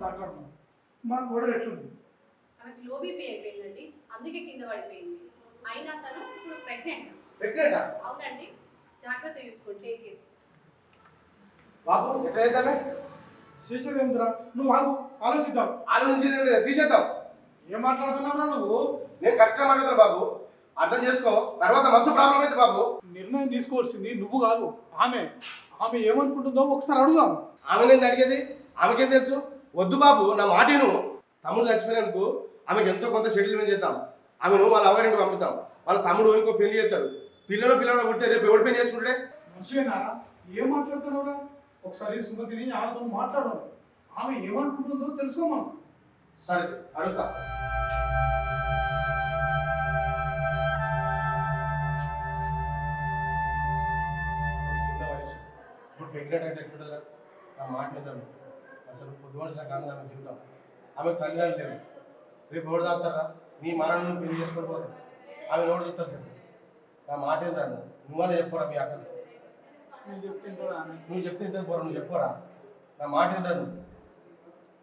Doctor అమ్మ మా కోడలు ఎట్లుంది? ఆమెకు లో బీపీ అయిపోయిందండి, అందుకే కింద పడిపోయింది. అయినా తను ఇప్పుడు ప్రెగ్నెంట్. ప్రెగ్నెంటా? అవునండి, జాగ్రత్త చూసుకోండి, టేక్ కేర్. బాబు ఎట్లా చేద్దామే? చేసేదేముందిరా, నువ్వు ఆగు, ఆలోచిద్దాం. ఆలోచించేది ఏం లేదు, తీసేద్దాం. ఏం మాట్లాడుతున్నావురా నువ్వు? నేను కరెక్ట్గా మాట్లాడతాను బాబు, అర్థం చేసుకో. తర్వాత మస్తు ప్రాబ్లం అయితే బాబు. నిర్ణయం తీసుకోవాల్సింది నువ్వు కాదు, ఆమె. ఆమె ఏమనుకుంటుందో ఒకసారి అడుగుదాం. ఆమె నేను అడిగేది, ఆమెకేం తెలుసు? వద్దు బాబు, నా మాటను. తమ్ముడు చచ్చిపోయినందుకు ఆమెకు ఎంతో కొంత సెటిల్మెంట్ చేద్దాం. ఆమెను వాళ్ళ అవ్వగారింటికి పంపిద్దాం. వాళ్ళ తమ్ముడు ఇంకో పెళ్లి చేస్తాడు. పిల్లలు పుడితే రేపు ఎవరి పెళ్లి చేసుకుంటే? మనిషినారా? ఏం మాట్లాడుతున్నావురా? ఒకసారి సుమతిని ఆమెతో మాట్లాడాలి. ఆమె ఏమనుకుంటుందో తెలుసుకోమను. సరే అడుగుతా. చిన్న వయసు, ఇప్పుడు ప్రెగ్నెంట్ అంటే ఎట్లుంటుందిరా? నా మాట నిజం. అసలు పొద్దువలసిన కాదు ఆమె జీవితం. ఆమె తల్లిదండ్రులు లేరు. రేపు ఎవరు తాగుతారా? నీ మరణం నువ్వు పెళ్లి చేసుకొని పోతావు. ఆమె నోడు చూస్తారు సార్. నా మాట రాను. నువ్వనే చెప్పుకోరా మీ అక్కలు. నువ్వు చెప్తే పోరా, నువ్వు చెప్పుకోరా. నా మాట రాను,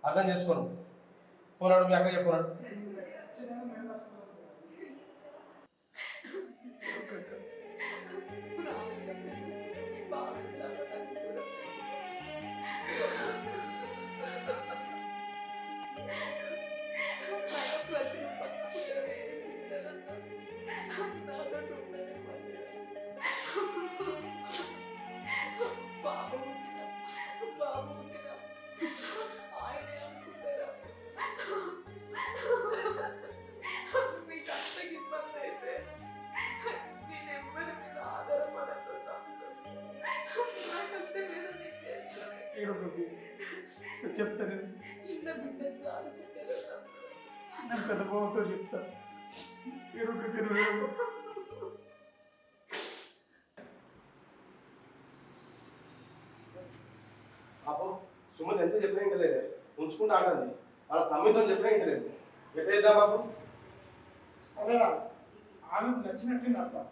అర్థం చేసుకోను. పోనాడు మీ అక్క చెప్పుకున్నాడు. చెప్తాను, నేను పెద్ద బాబుతో చెప్తా. పాపం సుమతి ఎంత చెప్పినా ఇంకా లేదే, ఉంచుకుంటా అంటుంది. వాళ్ళ తమ్మితో చెప్పినా ఇంకా లేదు. ఎట్లా చేద్దాం బాబు? సరేరా, ఆమెకు నచ్చినట్టు అర్థం.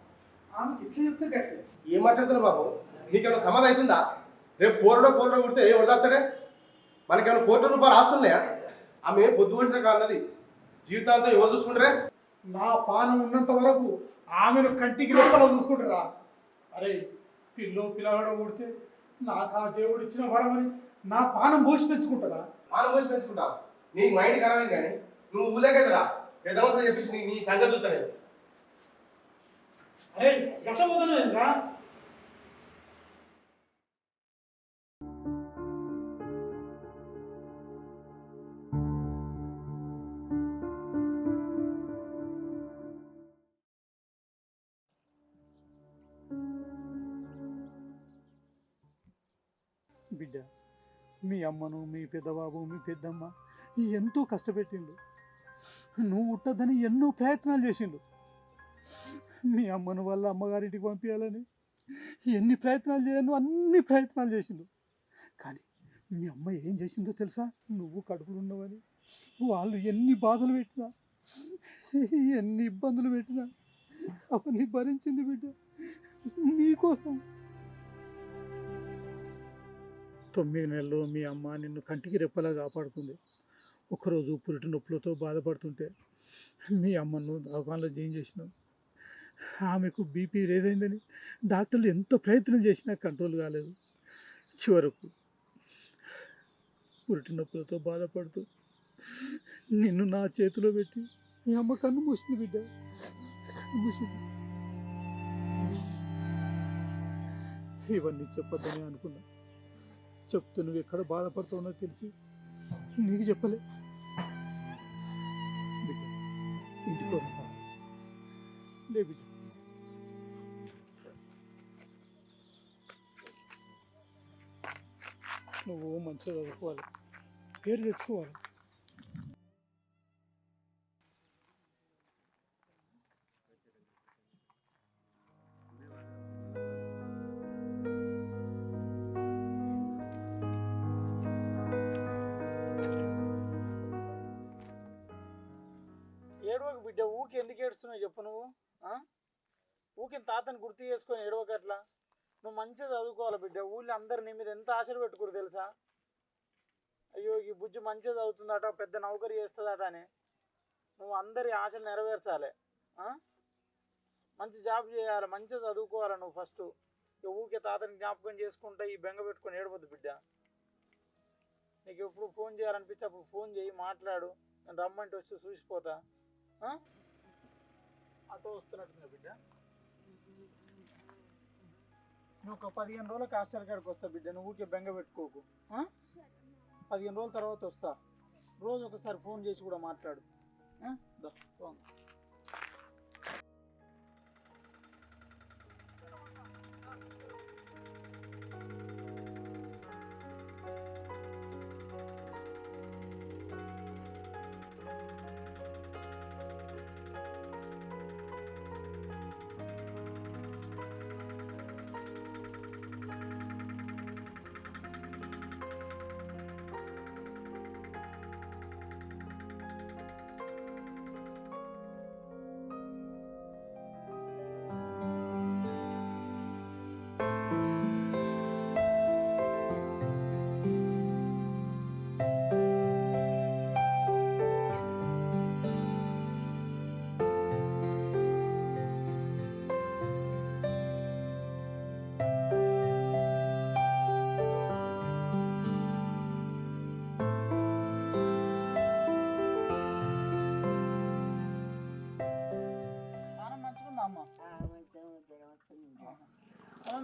ఆమెకి ఎట్లా చెప్తే గట్లే. ఏం మాట్లాడుతున్నావు బాబు? నీకేమైనా సమాధి అవుతుందా? రేపు పోరడో కొడితే ఏ వడతాడే? మనకేమైనా ₹1,00,00,000 ఆస్తున్నాయా? ఆమె పొద్దు వలసిన కాన్నది. జీవితాంతం ఎవరు చూసుకుంటారే? నా పానం ఉన్నంత వరకు ఆమెను కంటికి రెప్పలో చూసుకుంటారా? అరే, పిల్లగాడో కొడితే నాకు ఆ దేవుడు ఇచ్చిన వరమని నా పానం పోసి పెంచుకుంటారా? పానం పోసి పెంచుకుంటావు. నీ మైండ్ ఖరాబ్ అయింది కానీ నువ్వు ఊలే కదరా. పెద్దవసరం చెప్పించి నీ సంగతి చూస్తాను. అరే ఎట్లా పోతున్నారా? బిడ్డ, మీ అమ్మను, మీ పెద్దబాబు, మీ పెద్దమ్మ ఎంతో కష్టపెట్టిండు. నువ్వు ఉట్టద్దని ఎన్నో ప్రయత్నాలు చేసిండు. మీ అమ్మను వాళ్ళ అమ్మగారింటికి పంపించాలని ఎన్ని ప్రయత్నాలు చేయను, అన్ని ప్రయత్నాలు చేసిండు. కానీ మీ అమ్మ ఏం చేసిందో తెలుసా? నువ్వు కడుపులు ఉన్నవని వాళ్ళు ఎన్ని బాధలు పెట్టినా, ఎన్ని ఇబ్బందులు పెట్టినా అవన్నీ భరించింది బిడ్డ నీకోసం. 9 నెలలు మీ అమ్మ నిన్ను కంటికి రెప్పలా కాపాడుతుంది. ఒకరోజు పురిటి నొప్పులతో బాధపడుతుంటే మీ అమ్మను దవాఖానలో జాయిన్ చేసినావు. ఆమెకు బీపీ రేదైందని డాక్టర్లు ఎంత ప్రయత్నం చేసినా కంట్రోల్ కాలేదు. చివరకు పురిటి నొప్పులతో బాధపడుతూ నిన్ను నా చేతిలో పెట్టి మీ అమ్మ కన్ను మూసింది బిడ్డ, కన్ను మూసింది. ఇవన్నీ చెప్పొద్దని అనుకున్నా. చెప్తూ నువ్వు ఎక్కడ బాధపడుతున్నావు తెలిసి నీకు చెప్పలే. బిడ్డ ఇంటికి లే బిడ్డ. నువ్వు మంచిగా చదువుకోవాలి, పేరు తెచ్చుకోవాలి. ఏడవకు బిడ్డ, ఊకి ఎందుకు ఏడుస్తున్నావు చెప్పు నువ్వు? ఊకి తాతని గుర్తు చేసుకొని ఏడవక అట్లా. నువ్వు మంచిగా చదువుకోవాలి బిడ్డ. ఊళ్ళో అందరు నీ మీద ఎంత ఆశలు పెట్టుకోరు తెలుసా? అయ్యో ఈ బుజ్జి మంచిగా చదువుతుందట, పెద్ద నౌకరీ చేస్తుందట అని నువ్వు అందరి ఆశలు నెరవేర్చాలి. మంచి జాబ్ చేయాలి, మంచిగా చదువుకోవాలి నువ్వు ఫస్ట్. ఊరికే తాతని జ్ఞాపకం చేసుకుంటా ఈ బెంగ పెట్టుకొని ఏడవద్దు బిడ్డ. నీకు ఎప్పుడు ఫోన్ చేయాలనిపిస్తే అప్పుడు ఫోన్ చేయి, మాట్లాడు. నేను రమ్మంటే వచ్చి చూసిపోతా. ఆటో వస్తున్నట్టుంది బిడ్డ. నువ్వు ఒక 15 రోజులకు హాస్టల్ కాడికి వస్తా బిడ్డ. నువ్వు ఊరికే బెంగ పెట్టుకోకు. 15 రోజుల తర్వాత వస్తా. రోజు ఒకసారి ఫోన్ చేసి కూడా మాట్లాడు. ఫోన్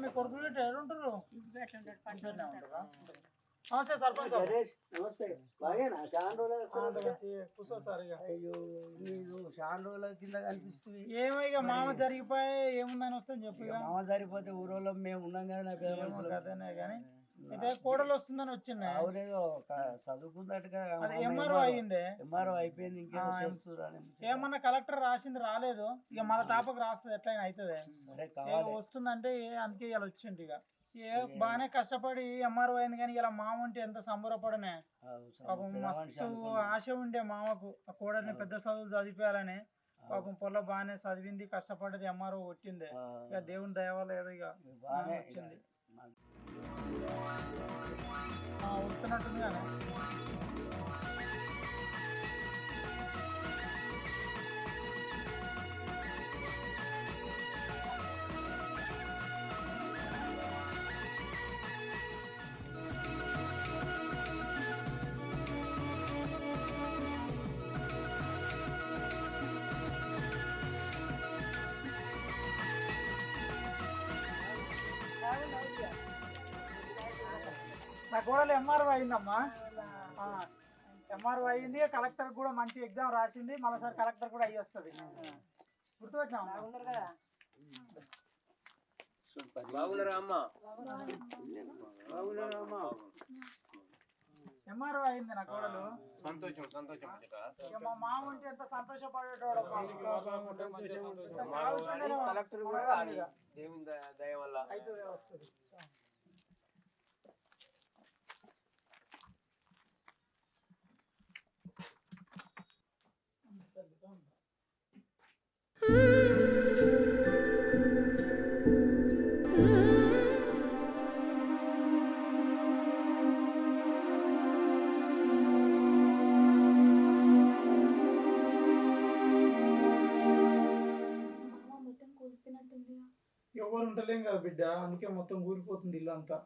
మీ కొడుకులు ఉంటారు. నమస్తే సర్పంచ్ సార్. నమస్తే. బాగేనా? చాలా రోజులు కూర్చో సార్. ఇక అయ్యో మీరు చాలా రోజుల కింద కనిపిస్తుంది. ఏమో ఇక మామ జరిగిపోయి ఏముందని వస్తుంది చెప్పు. ఇక మామ సరిపోతే ఊరోళ్ళం మేము ఉన్నాం కదా. నా పేద మనుషులు అదేనే కానీ అయితే కోడలు వస్తుందని వచ్చింది. అవునేదో చదువుకుందట ఎంఆర్ఓ అయ్యింది. ఎంఆర్ఓ అయిపోయింది. ఇంకేమో చేస్తున్నారు. ఏమన్నా కలెక్టర్ రాసింది రాలేదు. ఇక మన తాపకు రాస్తుంది ఎట్లయినా అవుతుంది. సరే కావాలి వస్తుందంటే అందుకే ఇలా వచ్చింది. ఇక బాగానే కష్టపడి ఎంఆర్ఓ అయింది కానీ ఇలా మామ ఉంటే ఎంత సంబరపడనే. పాపం మస్తు ఆశ ఉండే మామకు ఆ కోడల్ని పెద్ద చదువులు చదివిపోయాలని. పాపం పొల్ల బాగానే చదివింది, కష్టపడ్డది, ఎంఆర్ఓ కొట్టింది. ఇక దేవుని దయ వల్ల ఏదో ఇక వచ్చింది. వస్తున్నట్టుంది కానీ నా కోడలు ఎంఆర్ఓ అయిందమ్మా. ఎంఆర్ఓ అయింది. కలెక్టర్ కూడా మంచి ఎగ్జామ్ రాసింది. మరోసారి కలెక్టర్ కూడా అయ్యి వస్తుంది. గుర్తుపెట్టినా ఎంఆర్ఓ అయింది నా కోడలు. సంతోషం సంతోషం. మా మామ ఉంటే ఎంత సంతోషపడేటోడు. కలెక్టర్ కూడా దేవుని దయ వల్ల అయితే వస్తుంది. ఎవరు ఉంటలేం కదా బిడ్డ, అందుకే మొత్తం కూలిపోతుంది ఇల్లు అంతా.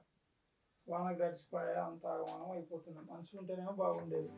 వాన గడిచిపోయా అంత ఆగమానం అయిపోతుంది. మనుషులు ఉంటేనేమో బాగుండేది.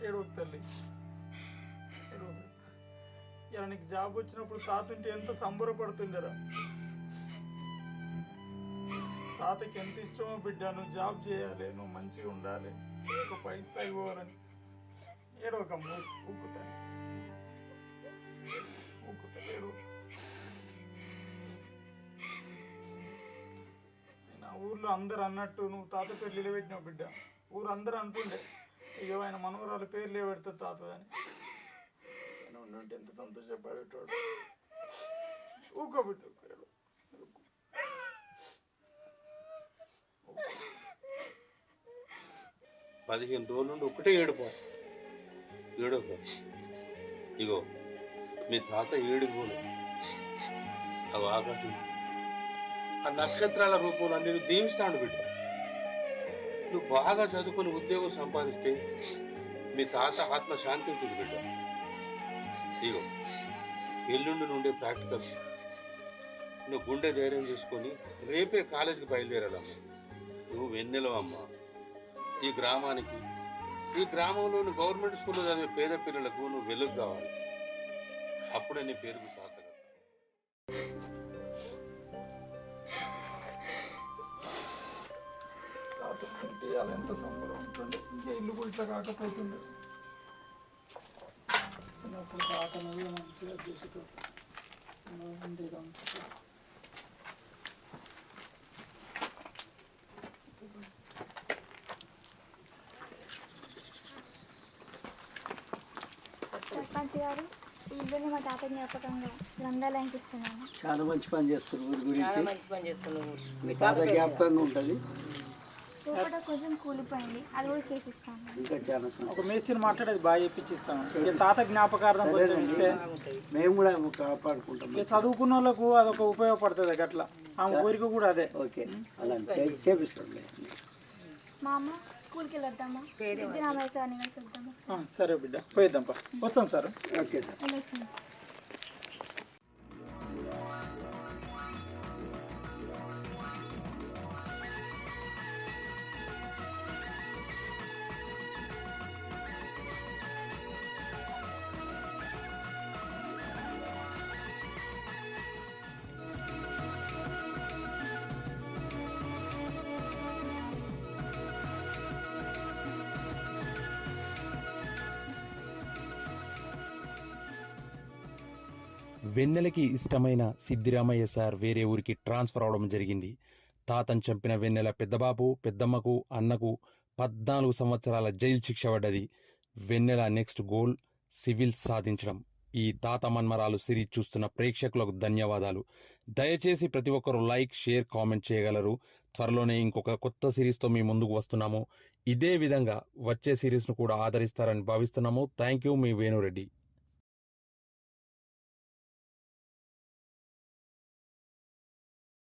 ఏడవకు తల్లి, ఏడవకు. ఇలా నీకు జాబ్ వచ్చినప్పుడు తాత ఉంటే ఎంత సంబరపడుతుండరా. తాతకి ఎంత ఇష్టమో బిడ్డ, నువ్వు జాబ్ చేయాలి, నువ్వు మంచిగా ఉండాలి, ఒక పై స్థాయి పోవాలని. ఏడవకమ్మ, ఊక్కుతాను ఏడవ. నా ఊర్లో అందరు అన్నట్టు నువ్వు తాత పేరు నిలబెట్టినావు బిడ్డ. ఊరు అందరూ అంటుండే, అయ్యో ఆయన మనవరాలు పేరు నిలబెడతాడు తాతదని. నేను ఉండుంటే ఎంత సంతోషపడేటోడు. ఊకో బిడ్డ, ఊకో. 15 రోజుల నుండి ఒకటే ఏడుపు. ఇగో మీ తాత ఏడుకోలు, అవి ఆకాశం ఆ నక్షత్రాల రూపంలో నేను దీవిస్తాను బిడ్డ. నువ్వు బాగా చదువుకొని ఉద్యోగం సంపాదిస్తే మీ తాత ఆత్మ శాంతించుడు బిడ్డ. ఇగో ఎల్లుండి నుండే ప్రాక్టికల్స్. నువ్వు గుండె ధైర్యం చేసుకొని రేపే కాలేజీకి బయలుదేరాలమ్మ. నువ్వు వెన్నెలవమ్మ ఈ గ్రామానికి. ఈ గ్రామంలోని గవర్నమెంట్ స్కూల్లో చదివే పేద పిల్లలకు నువ్వు వెలుగు కావాలి. అప్పుడే నీ పేరుకు సార్థకత. అలా ఎంత సంబరం ఉంటుంది. ఇంకా ఇల్లు కూడా ఇట్లా కాకపోతుంది. చిన్నప్పుడు తాతనది మంచిగా చేసేటప్పుడు సర్పంచ్ గారు, ఈ ఇల్లుని మా తాత జ్ఞాపకంగా గ్రంథాలయానికి ఇస్తున్నాను. చాలా మంచి పని చేస్తారు ఊరి గురించి. మీ తాత జ్ఞాపకంగా ఉంటుంది. లోపల కొంచెం కూలిపోయింది, అది కూడా చేసిస్తాను. ఇంకా చాలా ఒక మేస్త్రిని మాట్లాడేది బాగా చెప్పించిస్తాను. ఇక తాత జ్ఞాపకార్థం కొంచెం ఇస్తే మేము కూడా కాపాడుకుంటాం. ఇక చదువుకున్న వాళ్ళకు అదొక ఉపయోగపడుతుంది. అట్లా ఆమె కోరిక కూడా అదే. ఓకే, అలా చేపిస్తాం. మా అమ్మ స్కూల్కి వెళ్ళొద్దామా, సిద్ధరామయ్య సార్ని కలిసి వద్దామా? సరే బిడ్డ, పోయిద్దాం. వస్తాం సార్. Okay sir. వెళ్ళొస్తాను. వెన్నెలకి ఇష్టమైన సిద్ధిరామయ్య సార్ వేరే ఊరికి ట్రాన్స్ఫర్ అవడం జరిగింది. తాతను చంపిన వెన్నెల పెద్దబాబు, పెద్దమ్మకు, అన్నకు 14 సంవత్సరాల జైలు శిక్ష పడ్డది. వెన్నెల నెక్స్ట్ గోల్ సివిల్స్ సాధించడం. ఈ తాత మన్మరాలు సిరీస్ చూస్తున్న ప్రేక్షకులకు ధన్యవాదాలు. దయచేసి ప్రతి ఒక్కరూ లైక్, షేర్, కామెంట్ చేయగలరు. త్వరలోనే ఇంకొక కొత్త సిరీస్తో మీ ముందుకు వస్తున్నాము. ఇదే విధంగా వచ్చే సిరీస్ను కూడా ఆదరిస్తారని భావిస్తున్నాము. Thank you, me Venu Reddy.